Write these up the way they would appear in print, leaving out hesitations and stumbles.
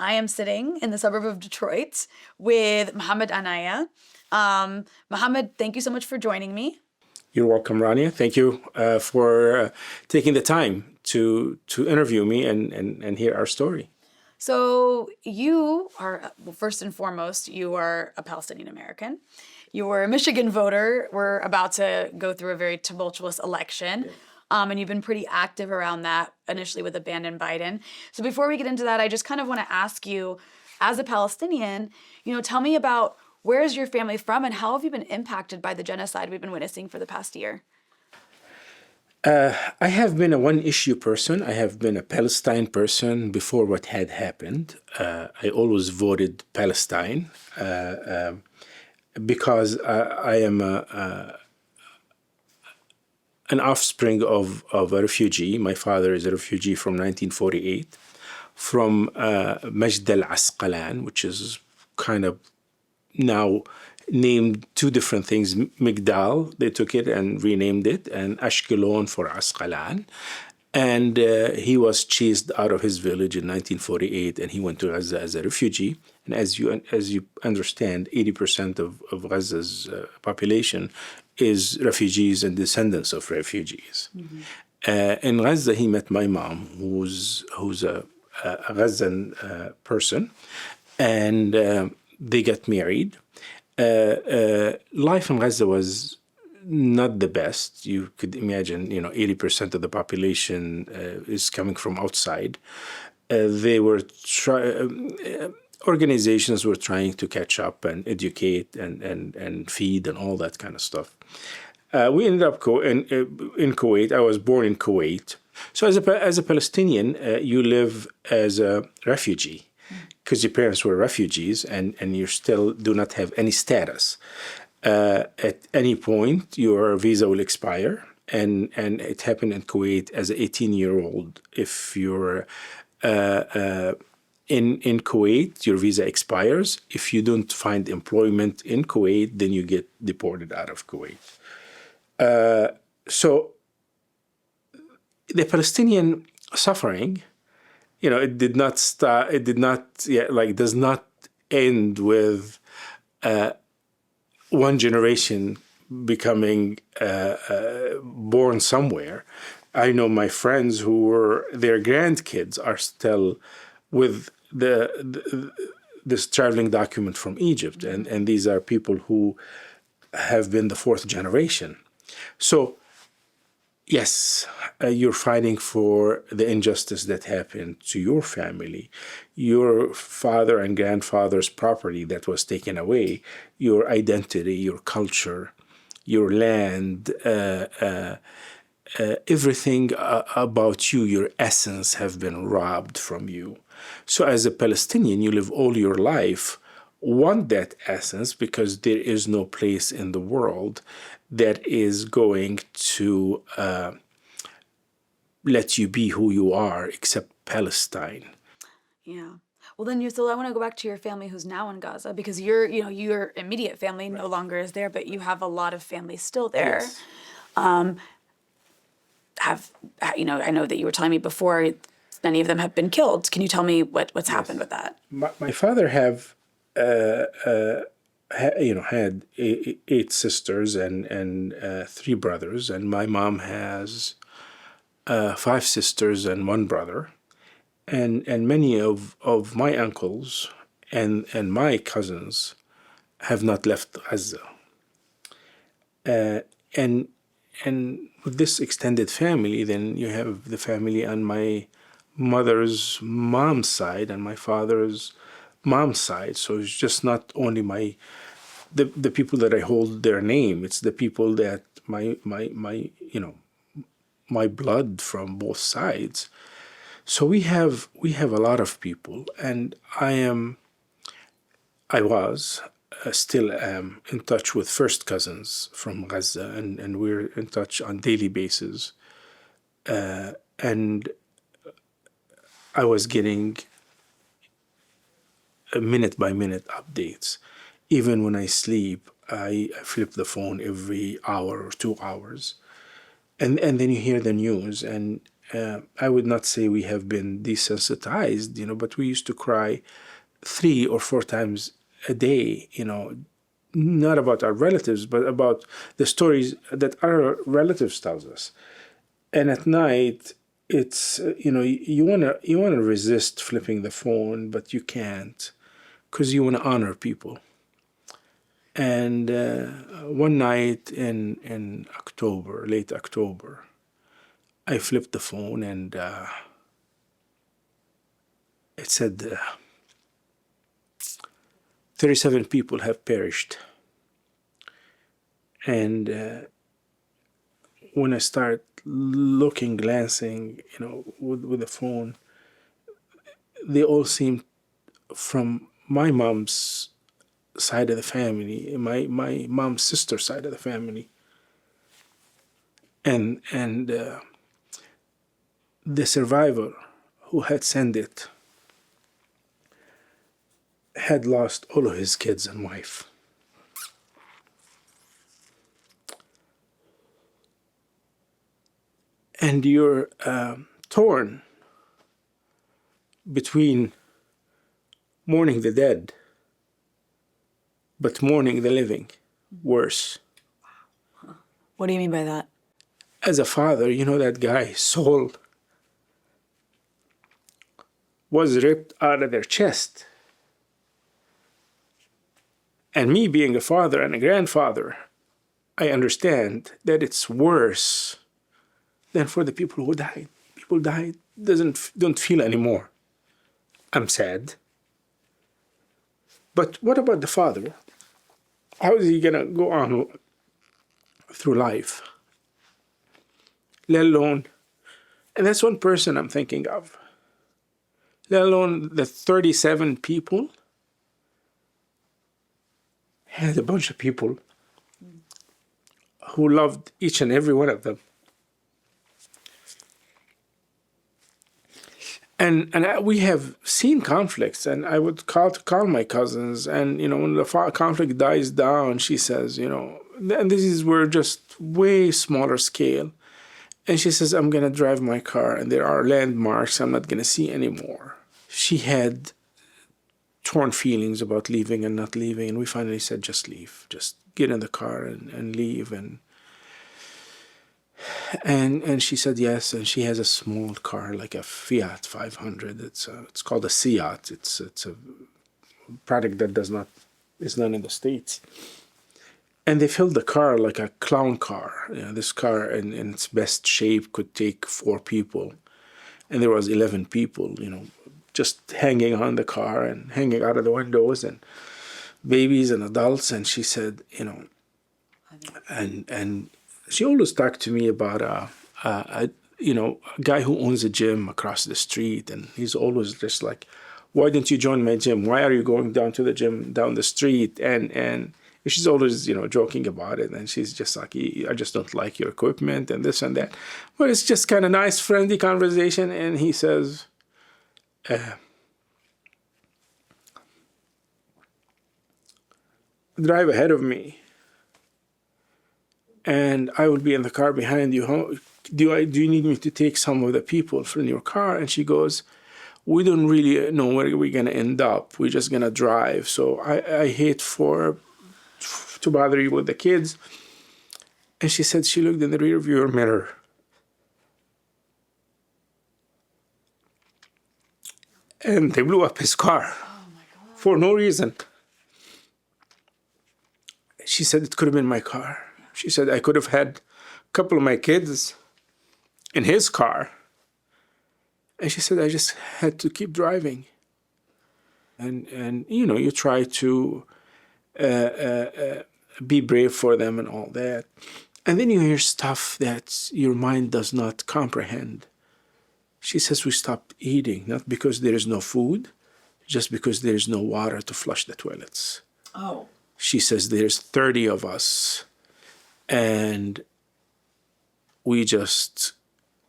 I am sitting in the suburb of Detroit with Mohammad Enayah. Mohammad, thank you so much for joining me. You're welcome, Rania. Thank you for taking the time to interview me and hear our story. So you are, well, first and foremost, you are a Palestinian-American. You were a Michigan voter. We're about to go through a very tumultuous election. And you've been pretty active around that, initially with Abandon Biden. So before we get into that, I just kind of want to ask you, as a Palestinian, tell me about where is your family from and how have you been impacted by the genocide we've been witnessing for the past year? I have been a one-issue person. I have been a Palestine person before what had happened. I always voted Palestine because I am an offspring of a refugee. My father is a refugee from 1948 from Majd al-Asqalan, which is kind of now named two different things. Migdal, they took it and renamed it, and Ashkelon for Asqalan. And he was chased out of his village in 1948, and he went to Gaza as a refugee. And as you understand, 80% of Gaza's population is refugees and descendants of refugees. Mm-hmm. In Gaza, he met my mom, who's a Gazan person, and they got married. Life in Gaza was not the best. You could imagine, 80% of the population is coming from outside. Organizations were trying to catch up and educate and feed and all that kind of stuff. We ended up in Kuwait. I was born in Kuwait. So as a Palestinian, you live as a refugee because your parents were refugees and you still do not have any status. At any point, your visa will expire. And it happened in Kuwait as an 18-year-old. If you're in Kuwait, your visa expires. If you don't find employment in Kuwait, then you get deported out of Kuwait. So the Palestinian suffering, it did not start. It did not does not end with one generation becoming born somewhere. I know my friends who were their grandkids are still with this traveling document from Egypt, and these are people who have been the fourth generation. So, yes, you're fighting for the injustice that happened to your family, your father and grandfather's property that was taken away, your identity, your culture, your land, everything about you, your essence have been robbed from you. So as a Palestinian, you live all your life, want that essence because there is no place in the world that is going to let you be who you are except Palestine. Yeah. Well, then I want to go back to your family who's now in Gaza because your immediate family no longer is there, but you have a lot of family still there. Yes. I know that you were telling me before many of them have been killed. Can you tell me what's happened with that? My father had 8 sisters and 3 brothers, and my mom has 5 sisters and 1 brother, and many of my uncles and my cousins have not left Gaza. And with this extended family, then you have the family on my mother's mom's side and my father's mom's side. So it's just not only the people that I hold their name. It's the people that my blood from both sides. So we have a lot of people, and still am in touch with first cousins from Gaza, and we're in touch on daily basis. And I was getting minute-by-minute updates. Even when I sleep, I flip the phone every hour or 2 hours. And then you hear the news, and I would not say we have been desensitized, but we used to cry 3 or 4 times a day, not about our relatives, but about the stories that our relatives tells us. And at night, it's you wanna resist flipping the phone, but you can't, because you want to honor people. And one night in October, late October, I flipped the phone and it said 37 people have perished. And when I start looking, glancing, with the phone, they all seem from my mom's side of the family, my mom's sister side of the family, and the survivor who had sent it had lost all of his kids and wife. And you're torn between mourning the dead, but mourning the living, worse. What do you mean by that? As a father, that guy's soul was ripped out of their chest. And me being a father and a grandfather, I understand that it's worse than for the people who died. People died, don't feel anymore. I'm sad. But what about the father? How is he gonna go on through life? Let alone, and that's one person I'm thinking of, let alone the 37 people, had a bunch of people who loved each and every one of them. And we have seen conflicts, and I would call my cousins, and when the conflict dies down, she says, and this is where just way smaller scale, and she says, I'm gonna drive my car, and there are landmarks I'm not gonna see anymore. She had torn feelings about leaving and not leaving, and we finally said, just leave, just get in the car and leave, and she said yes, and she has a small car, like a Fiat 500. It's called a Seat. It's a product that is not in the States. And they filled the car like a clown car. This car in its best shape could take 4 people. And there was 11 people, just hanging on the car and hanging out of the windows, and babies and adults. And she said, and she always talked to me about a guy who owns a gym across the street, and he's always just like, why don't you join my gym? Why are you going down to the gym down the street? And she's always joking about it, and she's just like, I just don't like your equipment and this and that. But it's just kind of nice, friendly conversation. And he says, drive ahead of me, and I will be in the car behind you. Do you need me to take some of the people from your car? And she goes, we don't really know where we're going to end up. We're just going to drive. So I hate to bother you with the kids. And she said she looked in the rear view mirror. And they blew up his car. Oh my God. For no reason. She said it could have been my car. She said I could have had a couple of my kids in his car. And she said I just had to keep driving. And you try to be brave for them and all that. And then you hear stuff that your mind does not comprehend. She says we stopped eating, not because there is no food, just because there is no water to flush the toilets. Oh. She says there's 30 of us, and we just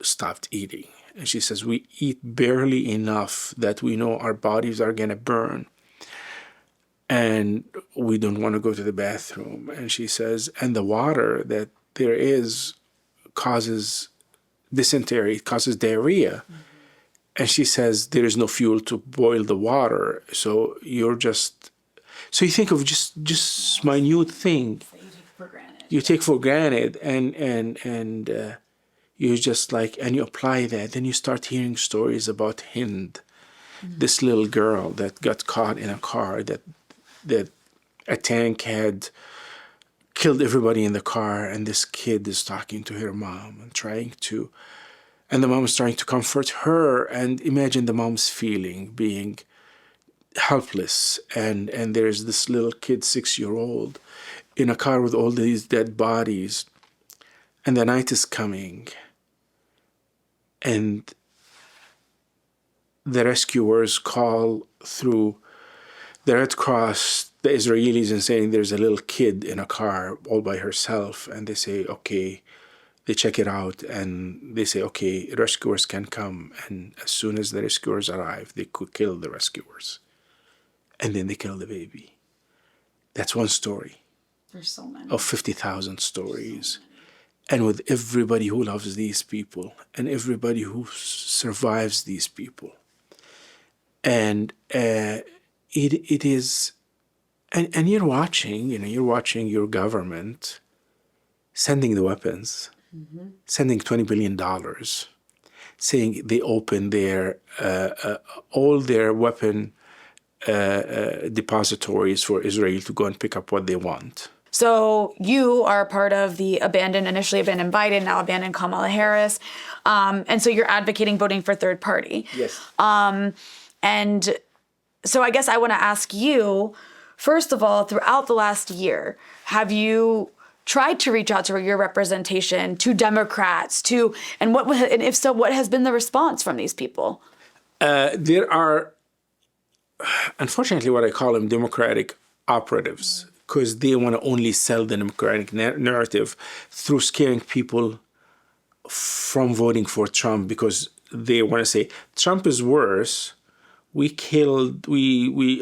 stopped eating. And she says we eat barely enough that we know our bodies are going to burn, and we don't want to go to the bathroom. And she says, and the water that there is causes dysentery, it causes diarrhea. And she says there is no fuel to boil the water, so you're just. So you think of just minute thing. That you take for granted. You take for granted, and you just like, and you apply that. Then you start hearing stories about Hind, this little girl that got caught in a car that a tank had killed everybody in the car, and this kid is talking to her mom and the mom is trying to comfort her, and imagine the mom's feeling, being helpless, and there's this little kid, 6-year-old, in a car with all these dead bodies, and the night is coming, and the rescuers call through the Red Cross, the Israelis, and saying there's a little kid in a car all by herself, and they say, okay. They check it out, and they say, okay, rescuers can come. And as soon as the rescuers arrive, they could kill the rescuers. And then they kill the baby. That's one story. There's so many. Of 50,000 stories. And with everybody who loves these people, and everybody who survives these people. And it is, and you're watching your government sending the weapons, sending $20 billion, saying they open their all their weapon depositories for Israel to go and pick up what they want. So you are part of the initially abandoned Biden, now abandoned Kamala Harris. And so you're advocating voting for third party. Yes. And so I guess I want to ask you, first of all, throughout the last year, have you tried to reach out to your representation, to Democrats, and if so, what has been the response from these people? There are, unfortunately, what I call them Democratic operatives, because they want to only sell the Democratic narrative through scaring people from voting for Trump, because they want to say Trump is worse. We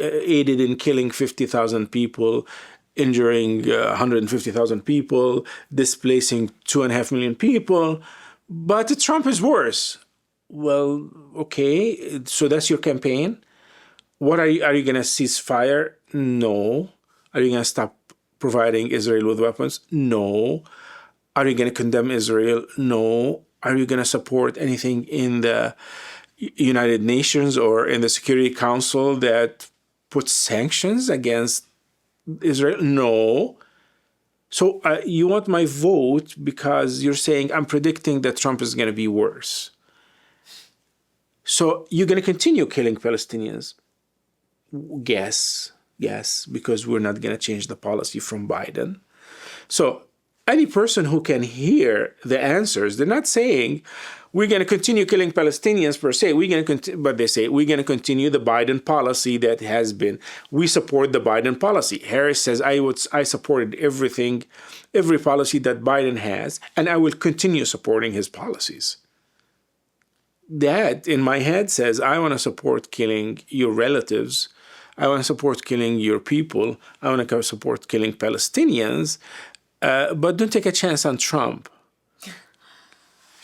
aided in killing 50,000 people, injuring 150,000 people, displacing 2.5 million people, but Trump is worse. Well, okay, so that's your campaign. What are you going to cease fire? No. Are you going to stop providing Israel with weapons? No. Are you going to condemn Israel? No. Are you going to support anything in the United Nations or in the Security Council that puts sanctions against Israel? No. So you want my vote because you're saying I'm predicting that Trump is going to be worse. So you're going to continue killing Palestinians? Yes, because we're not going to change the policy from Biden. So any person who can hear the answers, they're not saying we're going to continue killing Palestinians per se. But they say we're going to continue the Biden policy that has been. We support the Biden policy. Harris says I supported every policy that Biden has, and I will continue supporting his policies. That in my head says I want to support killing your relatives. I want to support killing your people. I want to support killing Palestinians, but don't take a chance on Trump.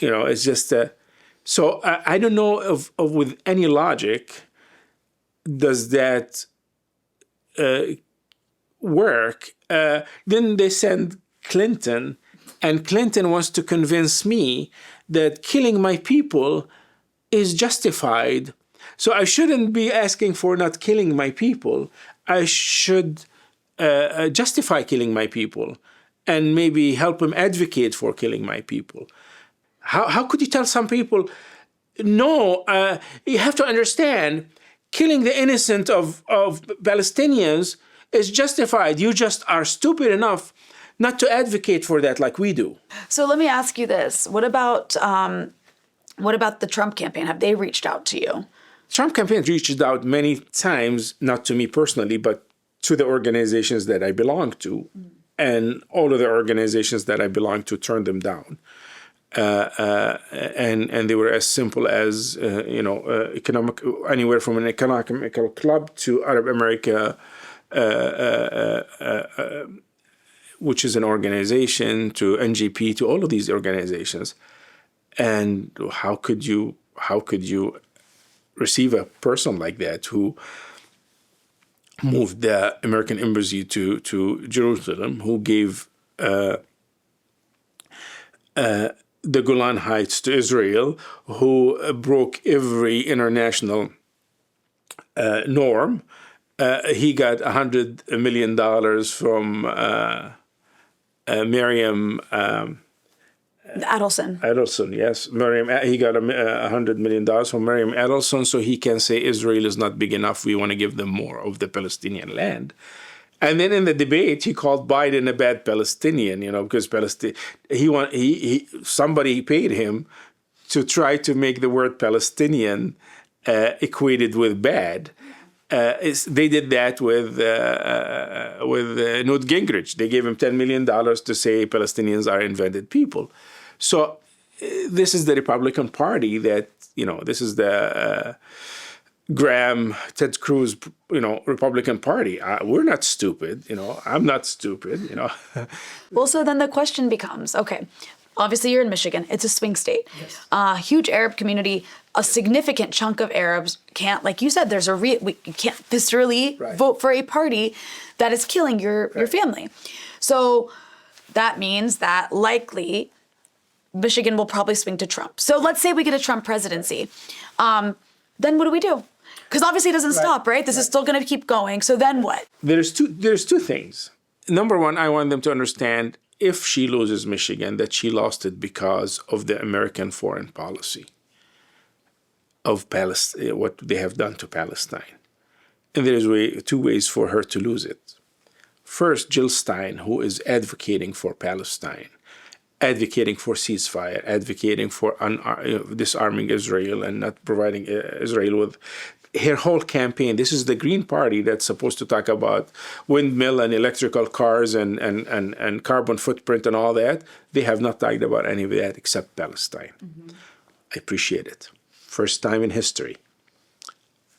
It's just so I don't know of with any logic does that work. Then they send Clinton, and Clinton wants to convince me that killing my people is justified. So I shouldn't be asking for not killing my people. I should justify killing my people and maybe help him advocate for killing my people. How could you tell some people, no, you have to understand, killing the innocent of Palestinians is justified. You just are stupid enough not to advocate for that like we do. So let me ask you this. What about the Trump campaign? Have they reached out to you? Trump campaign reached out many times, not to me personally, but to the organizations that I belong to. And all of the organizations that I belong to turned them down. And they were as simple as, economic, anywhere from an economical club to Arab America, which is an organization, to NGP, to all of these organizations. And how could you receive a person like that who moved the American embassy to Jerusalem, who gave the Golan Heights to Israel, who broke every international norm? He got $100 million from Miriam Adelson. Yes. He got $100 million from Miriam Adelson, so he can say Israel is not big enough. We want to give them more of the Palestinian land. And then in the debate, he called Biden a bad Palestinian, because somebody paid him to try to make the word Palestinian equated with bad. They did that with Newt Gingrich. They gave him $10 million to say Palestinians are invented people. So this is the Republican Party that, this is the Graham, Ted Cruz, Republican Party. We're not stupid, I'm not stupid, Well, so then the question becomes, okay, obviously you're in Michigan. It's a swing state. Yes. Huge Arab community. A significant chunk of Arabs can't, like you said, you can't viscerally vote for a party that is killing your family. So that means that likely Michigan will probably swing to Trump. So let's say we get a Trump presidency. Then what do we do? Because obviously it doesn't stop, right? This is still going to keep going. So then what? There's two things. Number one, I want them to understand if she loses Michigan, that she lost it because of the American foreign policy of Palestine, what they have done to Palestine. And there is two ways for her to lose it. First, Jill Stein, who is advocating for Palestine, advocating for ceasefire, advocating for disarming Israel and not providing Israel with her whole campaign. This is the Green Party that's supposed to talk about windmill and electrical cars and carbon footprint and all that. They have not talked about any of that except Palestine. Mm-hmm. I appreciate it. First time in history.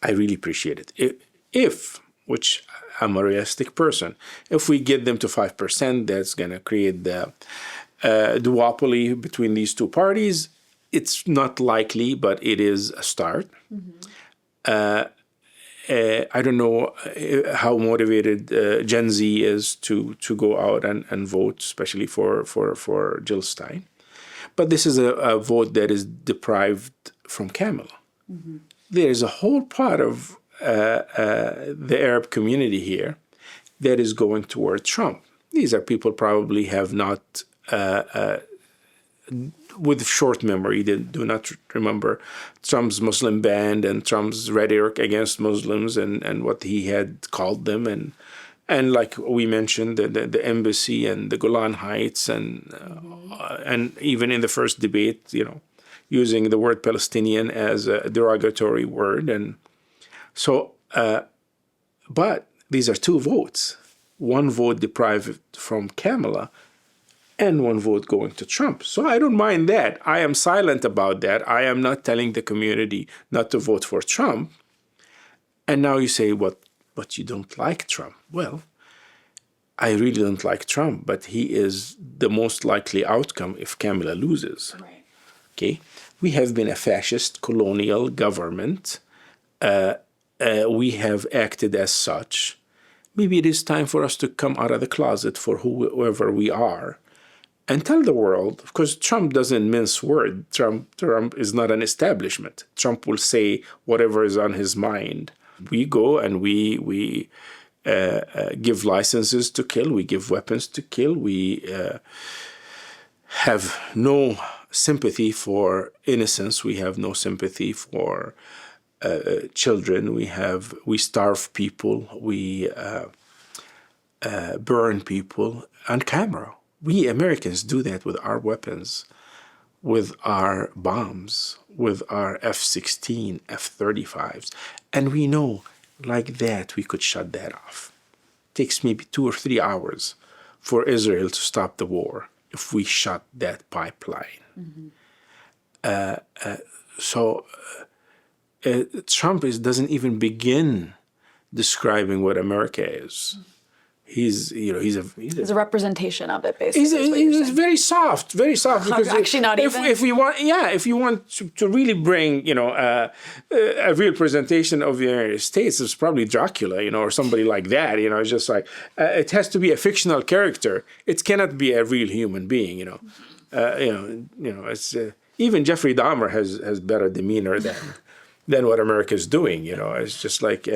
I really appreciate it. If, which I'm a realistic person, if we get them to 5%, that's going to create the duopoly between these two parties. It's not likely, but it is a start. Mm-hmm. I don't know how motivated Gen Z is to go out and vote, especially for Jill Stein. But this is a vote that is deprived from Kamala. Mm-hmm. There's a whole part of the Arab community here that is going toward Trump. These are people probably have not, with short memory, they do not remember Trump's Muslim ban and Trump's rhetoric against Muslims and what he had called them. And like we mentioned, the embassy and the Golan Heights and even in the first debate, using the word Palestinian as a derogatory word. And so, but these are two votes. One vote deprived from Kamala and one vote going to Trump. So I don't mind that. I am silent about that. I am not telling the community not to vote for Trump. And now you say, but you don't like Trump. Well, I really don't like Trump, but he is the most likely outcome if Kamala loses. Right. Okay, we have been a fascist colonial government. We have acted as such. Maybe it is time for us to come out of the closet for whoever we are and tell the world, because Trump doesn't mince words. Trump is not an establishment. Trump will say whatever is on his mind. We go and we give licenses to kill. We give weapons to kill. We have no sympathy for innocence. We have no sympathy for children. We starve people. We burn people on camera. We Americans do that with our weapons, with our bombs, with our F-16, F-35s. And we know like that we could shut that off. It takes maybe 2 or 3 hours for Israel to stop the war if we shut that pipeline. Mm-hmm. Trump doesn't even begin describing what America is. He's It's a representation of it, basically. is what you're he's saying. very soft, very soft. Because Actually, not if, even. if you want to really bring, a real presentation of the United States, it's probably Dracula, or somebody like that. It's just like it has to be a fictional character. It cannot be a real human being. It's even Jeffrey Dahmer has better demeanor than what America is doing. It's just like.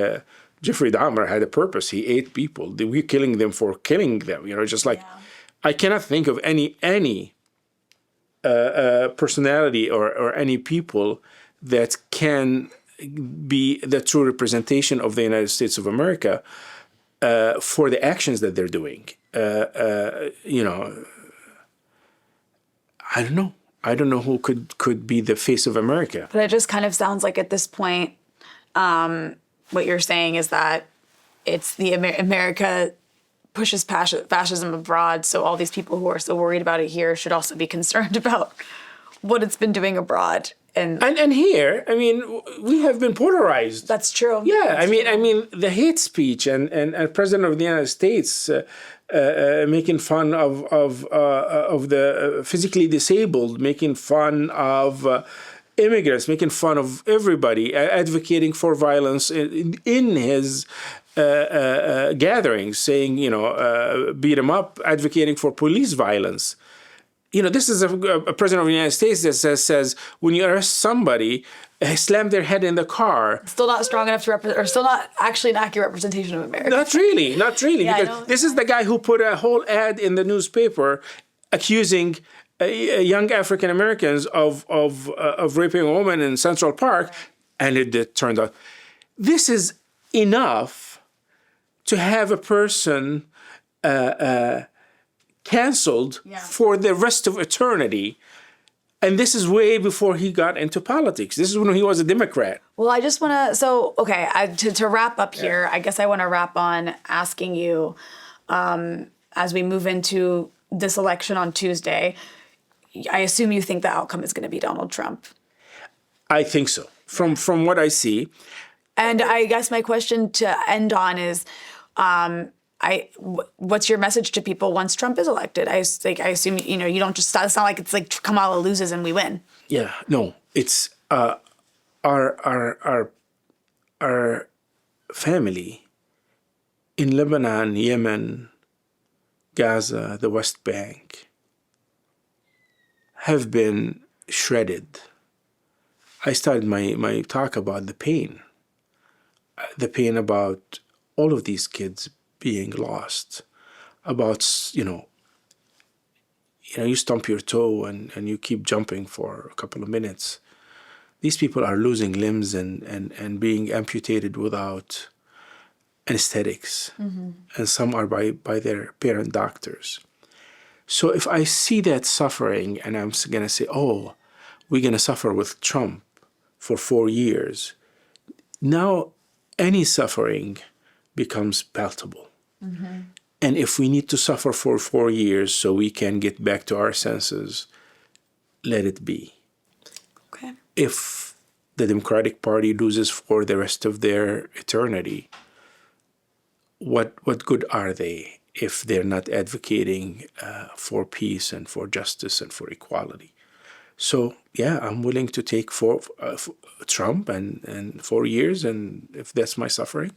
Jeffrey Dahmer had a purpose. He ate people. We're killing them for killing them. Just like I cannot think of any personality or any people that can be the true representation of the United States of America for the actions that they're doing. I don't know. I don't know who could be the face of America. But it just kind of sounds like at this point, what you're saying is that it's the America pushes fascism abroad, so all these people who are so worried about it here should also be concerned about what it's been doing abroad. And here, we have been polarized. That's true. Yeah, I mean, the hate speech and President of the United States making fun of the physically disabled, making fun of immigrants, making fun of everybody, advocating for violence in his gatherings, saying, beat them up, advocating for police violence. This is a president of the United States that says when you arrest somebody, slam their head in the car. Still not strong enough to or still not actually an accurate representation of America. Not really, Yeah, because this is the guy who put a whole ad in the newspaper accusing young African Americans of raping a woman in Central Park, and it turned out this is enough to have a person canceled for the rest of eternity. And this is way before he got into politics. This is when he was a Democrat. Well, I just want to, to wrap up here, I guess I want to wrap on asking you, as we move into this election on Tuesday, I assume you think the outcome is going to be Donald Trump. I think so, from what I see. And I guess my question to end on is, what's your message to people once Trump is elected? I assume, you don't just, it's not like it's like Kamala loses and we win. Yeah, no, it's our family in Lebanon, Yemen, Gaza, the West Bank have been shredded. I started my talk about the pain about all of these kids being lost, about, you stump your toe and you keep jumping for a couple of minutes. These people are losing limbs and being amputated without anesthetics. Mm-hmm. And some are by their parent doctors. So if I see that suffering and I'm going to say, oh, we're going to suffer with Trump for 4 years, now any suffering becomes palatable. Mm-hmm. And if we need to suffer for 4 years so we can get back to our senses, let it be. Okay. If the Democratic Party loses for the rest of their eternity, what good are they if they're not advocating for peace and for justice and for equality? So, yeah, I'm willing to take Trump and 4 years, and if that's my suffering,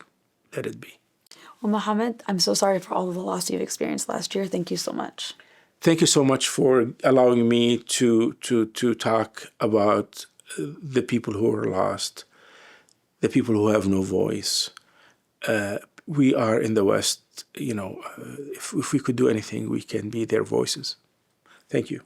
let it be. Well, Mohammad, I'm so sorry for all of the loss you've experienced last year. Thank you so much. Thank you so much for allowing me to talk about the people who are lost, the people who have no voice. We are in the West, if we could do anything, we can be their voices. Thank you.